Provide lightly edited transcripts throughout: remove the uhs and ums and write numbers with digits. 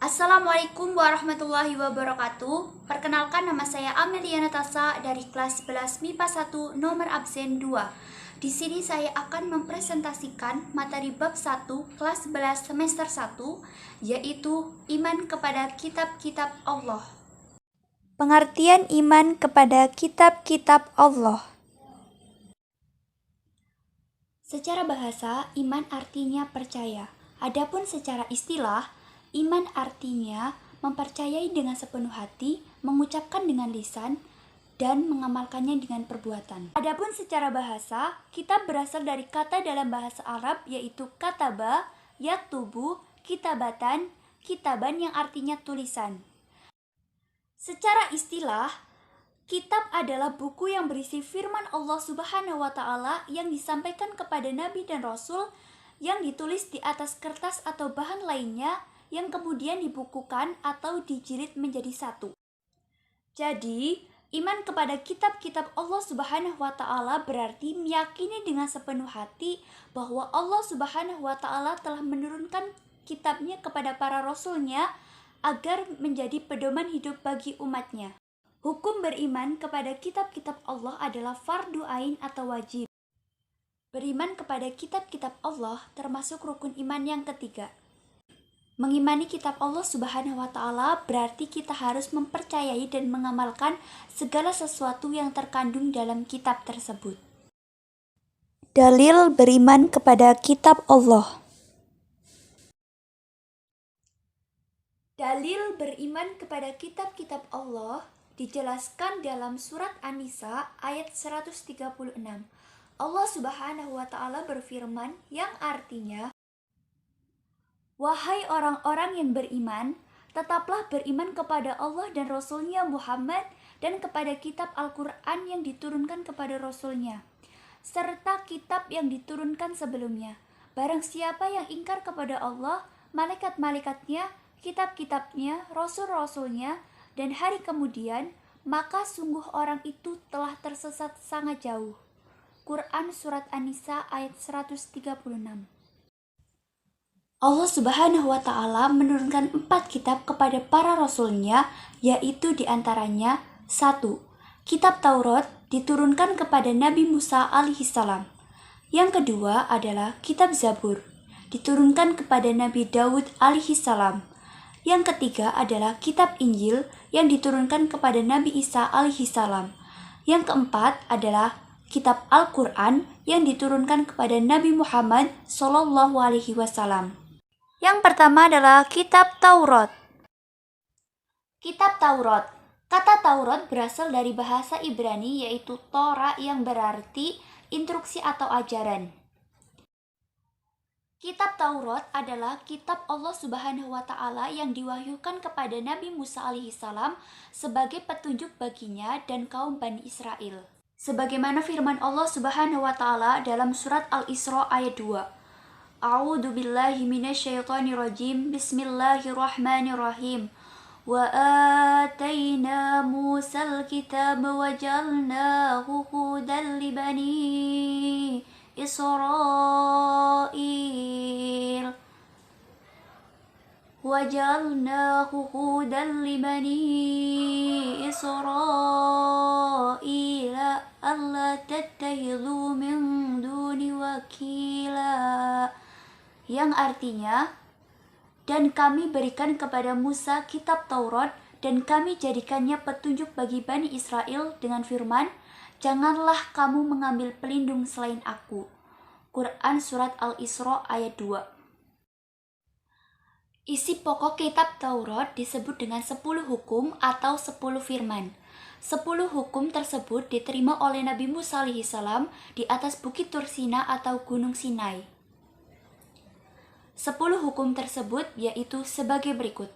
Assalamualaikum warahmatullahi wabarakatuh. Perkenalkan, nama saya Amelia Natasa dari kelas 11 MIPA 1 nomor absen 2. Di sini saya akan mempresentasikan materi bab 1 kelas 11 semester 1, yaitu iman kepada kitab-kitab Allah. Pengertian iman kepada kitab-kitab Allah. Secara bahasa, iman artinya percaya. Adapun secara istilah, iman artinya mempercayai dengan sepenuh hati, mengucapkan dengan lisan, dan mengamalkannya dengan perbuatan. Adapun secara bahasa, kitab berasal dari kata dalam bahasa Arab yaitu kataba, yaktubu, kitabatan, kitaban yang artinya tulisan. Secara istilah, kitab adalah buku yang berisi firman Allah Subhanahu wa Ta'ala yang disampaikan kepada Nabi dan Rasul, yang ditulis di atas kertas atau bahan lainnya, yang kemudian dibukukan atau dijilid menjadi satu. Jadi, iman kepada kitab-kitab Allah Subhanahu wa Ta'ala berarti meyakini dengan sepenuh hati bahwa Allah Subhanahu wa Ta'ala telah menurunkan kitabnya kepada para rasulnya agar menjadi pedoman hidup bagi umatnya. Hukum beriman kepada kitab-kitab Allah adalah fardu ain atau wajib. Beriman kepada kitab-kitab Allah termasuk rukun iman yang ketiga. Mengimani kitab Allah Subhanahu wa Ta'ala berarti kita harus mempercayai dan mengamalkan segala sesuatu yang terkandung dalam kitab tersebut. Dalil beriman kepada kitab Allah. Dalil beriman kepada kitab-kitab Allah dijelaskan dalam surat An-Nisa ayat 136. Allah Subhanahu wa Ta'ala berfirman yang artinya, "Wahai orang-orang yang beriman, tetaplah beriman kepada Allah dan Rasul-Nya Muhammad dan kepada kitab Al-Quran yang diturunkan kepada Rasul-Nya, serta kitab yang diturunkan sebelumnya. Barang siapa yang ingkar kepada Allah, malaikat-malaikatnya, kitab-kitabnya, rasul-rasulnya, dan hari kemudian, maka sungguh orang itu telah tersesat sangat jauh." Quran Surat An-Nisa ayat 136. Allah Subhanahu wa Ta'ala menurunkan 4 kitab kepada para rasulnya, yaitu diantaranya 1. Kitab Taurat diturunkan kepada Nabi Musa alaihissalam. Yang kedua adalah kitab Zabur diturunkan kepada Nabi Daud alaihissalam. Yang ketiga adalah kitab Injil yang diturunkan kepada Nabi Isa alaihissalam. Yang keempat adalah kitab Al-Quran yang diturunkan kepada Nabi Muhammad sallallahu alaihi wasallam. Yang pertama adalah kitab Taurat. Kitab Taurat. Kata Taurat berasal dari bahasa Ibrani yaitu Torah yang berarti instruksi atau ajaran. Kitab Taurat adalah kitab Allah Subhanahu wa Ta'ala yang diwahyukan kepada Nabi Musa alaihissalam sebagai petunjuk baginya dan kaum Bani Israel. Sebagaimana firman Allah Subhanahu wa Ta'ala dalam surat Al-Isra ayat 2. A'udzu billahi minasyaitonir rajim. Bismillahirrahmanirrahim. Wa atayna Musal kitaba wa ja'alnahu hudan li bani Israil. وَجَعَلْنَاهُ هُدًى لِبَنِي إِسْرَائِيلَ أَلَّا تَتَّخِذُوا مِن دُونِي وَكِيلًا, yang artinya, dan kami berikan kepada Musa kitab Taurat dan kami jadikannya petunjuk bagi Bani Israel dengan firman, janganlah kamu mengambil pelindung selain aku. Quran Surat Al-Isra ayat 2. Isi pokok kitab Taurat disebut dengan 10 hukum atau 10 firman. 10 hukum tersebut diterima oleh Nabi Musa alaihissalam di atas Bukit Tursina atau Gunung Sinai. 10 hukum tersebut yaitu sebagai berikut.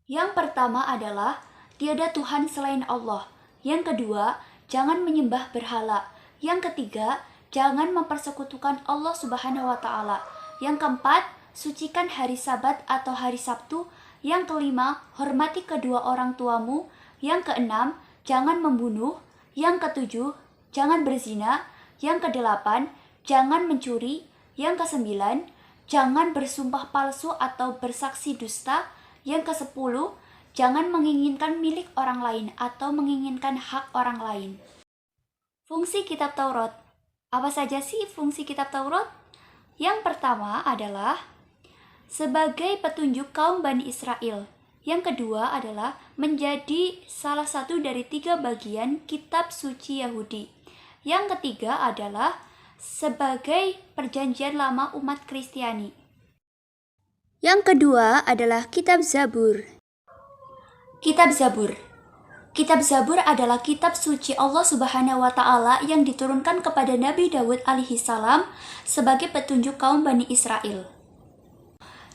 Yang pertama adalah tiada Tuhan selain Allah. Yang kedua, jangan menyembah berhala. Yang ketiga, jangan mempersekutukan Allah Subhanahu wa Ta'ala. Yang keempat, sucikan hari Sabat atau hari Sabtu. Yang kelima, hormati kedua orang tuamu. Yang keenam, jangan membunuh. Yang ketujuh, jangan berzina. Yang kedelapan, jangan mencuri. Yang kesembilan, jangan bersumpah palsu atau bersaksi dusta. Yang ke-10, jangan menginginkan milik orang lain atau menginginkan hak orang lain. Fungsi Kitab Taurat. Apa saja sih fungsi Kitab Taurat? Yang pertama adalah sebagai petunjuk kaum Bani Israel. Yang kedua adalah menjadi salah satu dari 3 bagian kitab suci Yahudi. Yang ketiga adalah sebagai perjanjian lama umat Kristiani. Yang kedua adalah Kitab Zabur. Kitab Zabur. Kitab Zabur adalah kitab suci Allah Subhanahu wa Ta'ala yang diturunkan kepada Nabi Daud alaihi salam sebagai petunjuk kaum Bani Israel.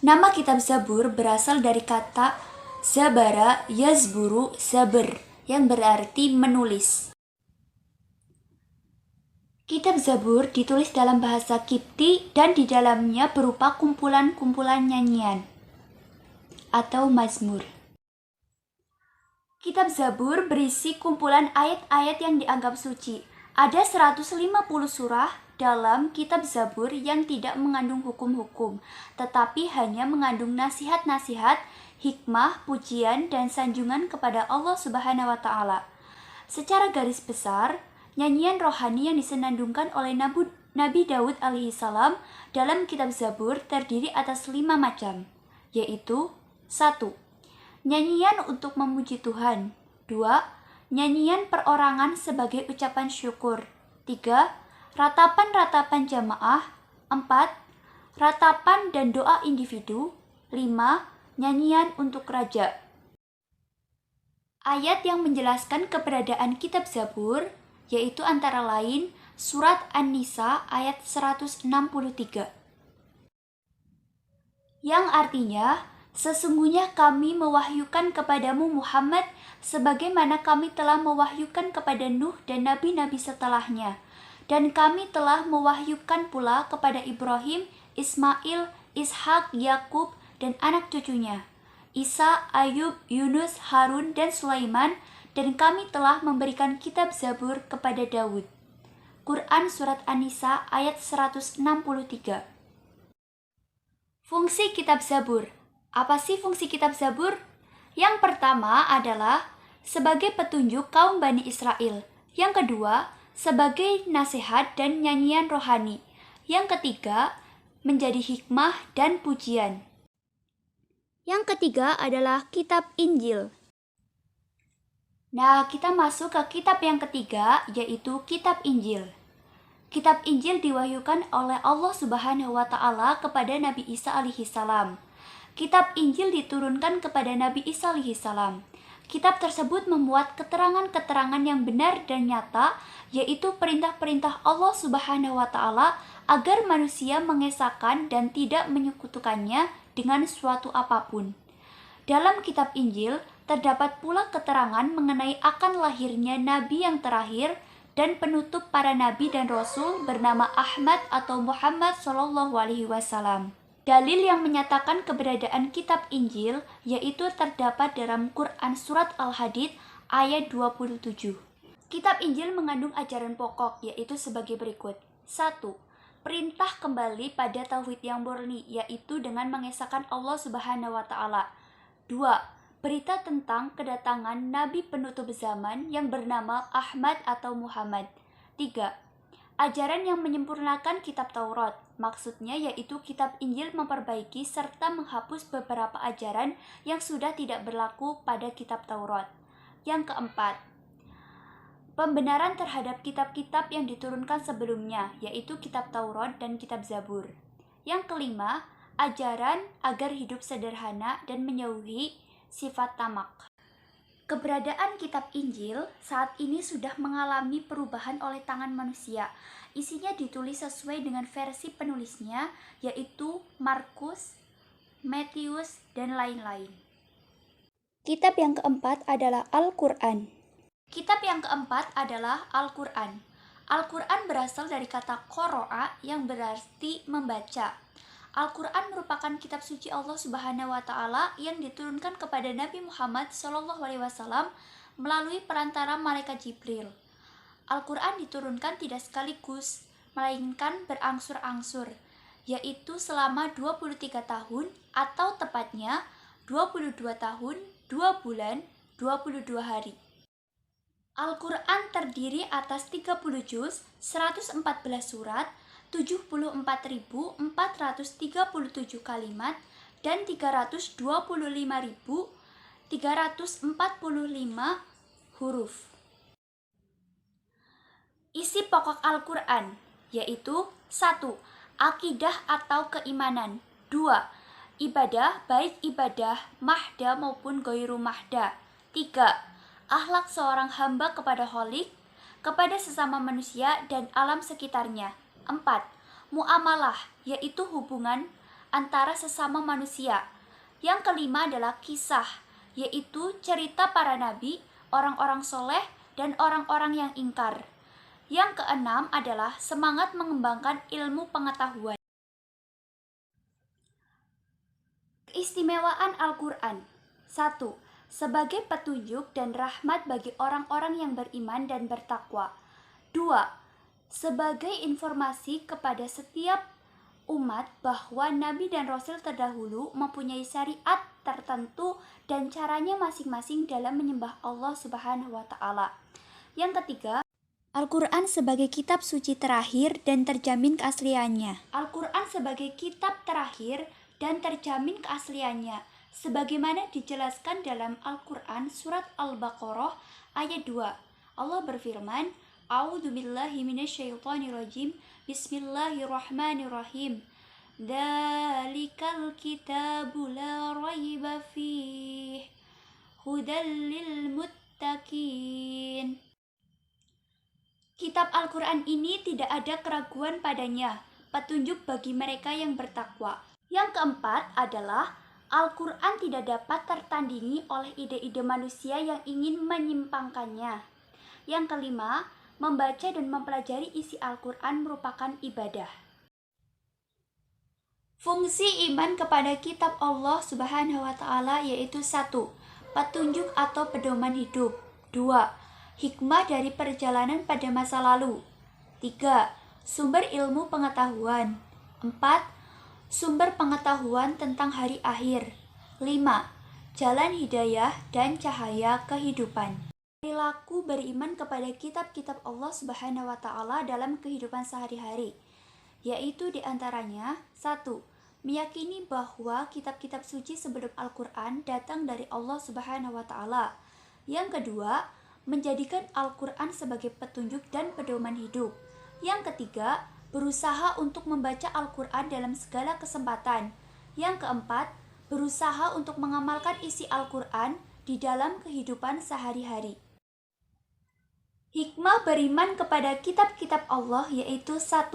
Nama kitab Zabur berasal dari kata Zabara Yazburu Zabr yang berarti menulis. Kitab Zabur ditulis dalam bahasa Kipti dan di dalamnya berupa kumpulan-kumpulan nyanyian atau mazmur. Kitab Zabur berisi kumpulan ayat-ayat yang dianggap suci. Ada 150 surah dalam kitab Zabur yang tidak mengandung hukum-hukum, tetapi hanya mengandung nasihat-nasihat, hikmah, pujian, dan sanjungan kepada Allah Subhanahu wa Ta'ala. Secara garis besar, nyanyian rohani yang disenandungkan oleh Nabi Daud alaihi salam dalam kitab Zabur terdiri atas 5 macam, yaitu 1. Nyanyian untuk memuji Tuhan. 2. Nyanyian perorangan sebagai ucapan syukur. 3. Ratapan-ratapan jamaah. 4. Ratapan dan doa individu. 5. Nyanyian untuk raja. Ayat yang menjelaskan keberadaan kitab Zabur yaitu antara lain surat An-Nisa ayat 163. Yang artinya, sesungguhnya kami mewahyukan kepadamu Muhammad sebagaimana kami telah mewahyukan kepada Nuh dan nabi-nabi setelahnya. Dan kami telah mewahyukan pula kepada Ibrahim, Ismail, Ishak, Yakub, dan anak cucunya, Isa, Ayub, Yunus, Harun, dan Sulaiman, dan kami telah memberikan kitab Zabur kepada Daud. Quran Surat An-Nisa ayat 163. Fungsi kitab Zabur. Apa sih fungsi kitab Zabur? Yang pertama adalah sebagai petunjuk kaum Bani Israel. Yang kedua, sebagai nasihat dan nyanyian rohani. Yang ketiga, menjadi hikmah dan pujian. Yang ketiga adalah kitab Injil. Nah, kita masuk ke kitab yang ketiga, yaitu kitab Injil. Kitab Injil diwahyukan oleh Allah Subhanahu wa Ta'ala kepada Nabi Isa alaihi salam. Kitab Injil diturunkan kepada Nabi Isa alaihi salam. Kitab tersebut memuat keterangan-keterangan yang benar dan nyata, yaitu perintah-perintah Allah Subhanahu wa Ta'ala agar manusia mengesahkan dan tidak menyekutukannya dengan suatu apapun. Dalam kitab Injil terdapat pula keterangan mengenai akan lahirnya nabi yang terakhir dan penutup para nabi dan rasul bernama Ahmad atau Muhammad Shallallahu alaihi wasallam. Dalil yang menyatakan keberadaan kitab Injil yaitu terdapat dalam Quran Surat Al-Hadid ayat 27. Kitab Injil mengandung ajaran pokok yaitu sebagai berikut. 1. Perintah kembali pada tauhid yang murni yaitu dengan mengesahkan Allah Subhanahu wa Ta'ala. 2. Berita tentang kedatangan Nabi penutup zaman yang bernama Ahmad atau Muhammad. 3. Ajaran yang menyempurnakan kitab Taurat, maksudnya yaitu kitab Injil memperbaiki serta menghapus beberapa ajaran yang sudah tidak berlaku pada kitab Taurat. Yang keempat, pembenaran terhadap kitab-kitab yang diturunkan sebelumnya, yaitu kitab Taurat dan kitab Zabur. Yang kelima, ajaran agar hidup sederhana dan menjauhi sifat tamak. Keberadaan kitab Injil saat ini sudah mengalami perubahan oleh tangan manusia. Isinya ditulis sesuai dengan versi penulisnya, yaitu Markus, Matius, dan lain-lain. Kitab yang keempat adalah Al-Quran. Kitab yang keempat adalah Al-Quran. Al-Quran berasal dari kata qoro'a yang berarti membaca. Al-Quran merupakan kitab suci Allah Subhanahu wa Ta'ala yang diturunkan kepada Nabi Muhammad SAW melalui perantara malaikat Jibril. Al-Quran diturunkan tidak sekaligus, melainkan berangsur-angsur. yaitu selama 23 tahun atau tepatnya 22 tahun, 2 bulan, 22 hari. Al-Quran terdiri atas 30 juz, 114 surat, 74.437 kalimat, dan 325.345 huruf. Isi pokok Al-Quran yaitu 1. Akidah atau keimanan. 2. Ibadah, baik ibadah mahda maupun ghairu mahda. 3. Akhlak seorang hamba kepada Khalik, kepada sesama manusia dan alam sekitarnya. 4. Muamalah, yaitu hubungan antara sesama manusia. Yang kelima adalah kisah, yaitu cerita para nabi, orang-orang soleh, dan orang-orang yang ingkar. Yang keenam adalah semangat mengembangkan ilmu pengetahuan. Keistimewaan Al-Quran. 1. Sebagai petunjuk dan rahmat bagi orang-orang yang beriman dan bertakwa. 2. Sebagai informasi kepada setiap umat bahwa Nabi dan Rasul terdahulu mempunyai syariat tertentu dan caranya masing-masing dalam menyembah Allah Subhanahu wa Ta'ala. Yang ketiga, Al-Quran sebagai kitab suci terakhir dan terjamin keasliannya. Al-Quran sebagai kitab terakhir dan terjamin keasliannya, sebagaimana dijelaskan dalam Al-Quran surat Al-Baqarah ayat 2. Allah berfirman, A'udzubillahi minasyaitonirrajim, Bismillahirrahmanirrahim. Dzalikal kitabu la raiba fih, hudal lil muttaqin. Kitab Al-Quran ini tidak ada keraguan padanya, petunjuk bagi mereka yang bertakwa. Yang keempat adalah Al-Quran tidak dapat tertandingi oleh ide-ide manusia yang ingin menyimpangkannya. Yang kelima, membaca dan mempelajari isi Al-Quran merupakan ibadah. Fungsi iman kepada kitab Allah Subhanahu wa Ta'ala yaitu 1. Petunjuk atau pedoman hidup. 2. Hikmah dari perjalanan pada masa lalu. 3. Sumber ilmu pengetahuan. 4. Sumber pengetahuan tentang hari akhir. 5. Jalan hidayah dan cahaya kehidupan. Perilaku beriman kepada kitab-kitab Allah Subhanahu wa Ta'ala dalam kehidupan sehari-hari, yaitu diantaranya 1. Meyakini bahwa kitab-kitab suci sebelum Al-Quran datang dari Allah Subhanahu wa Ta'ala. Yang kedua, menjadikan Al-Quran sebagai petunjuk dan pedoman hidup. Yang ketiga, berusaha untuk membaca Al-Quran dalam segala kesempatan. Yang keempat, berusaha untuk mengamalkan isi Al-Quran di dalam kehidupan sehari-hari. Hikmah beriman kepada kitab-kitab Allah yaitu 1.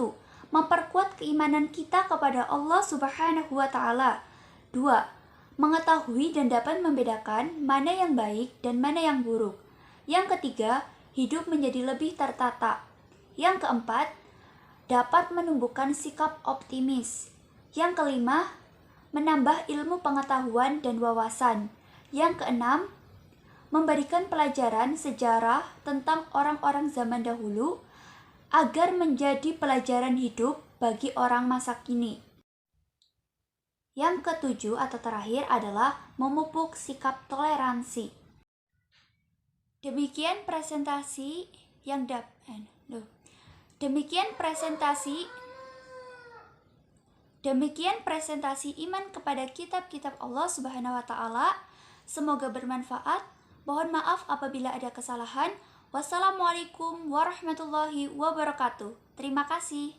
Memperkuat keimanan kita kepada Allah Subhanahu wa Ta'ala. 2. Mengetahui dan dapat membedakan mana yang baik dan mana yang buruk. Yang ketiga, hidup menjadi lebih tertata. Yang keempat, dapat menumbuhkan sikap optimis. Yang kelima, menambah ilmu pengetahuan dan wawasan. Yang keenam, memberikan pelajaran sejarah tentang orang-orang zaman dahulu agar menjadi pelajaran hidup bagi orang masa kini. Yang ketujuh atau terakhir adalah memupuk sikap toleransi. Demikian presentasi iman kepada kitab-kitab Allah Subhanahu wa Ta'ala. Semoga bermanfaat. Mohon maaf apabila ada kesalahan. Wassalamualaikum warahmatullahi wabarakatuh. Terima kasih.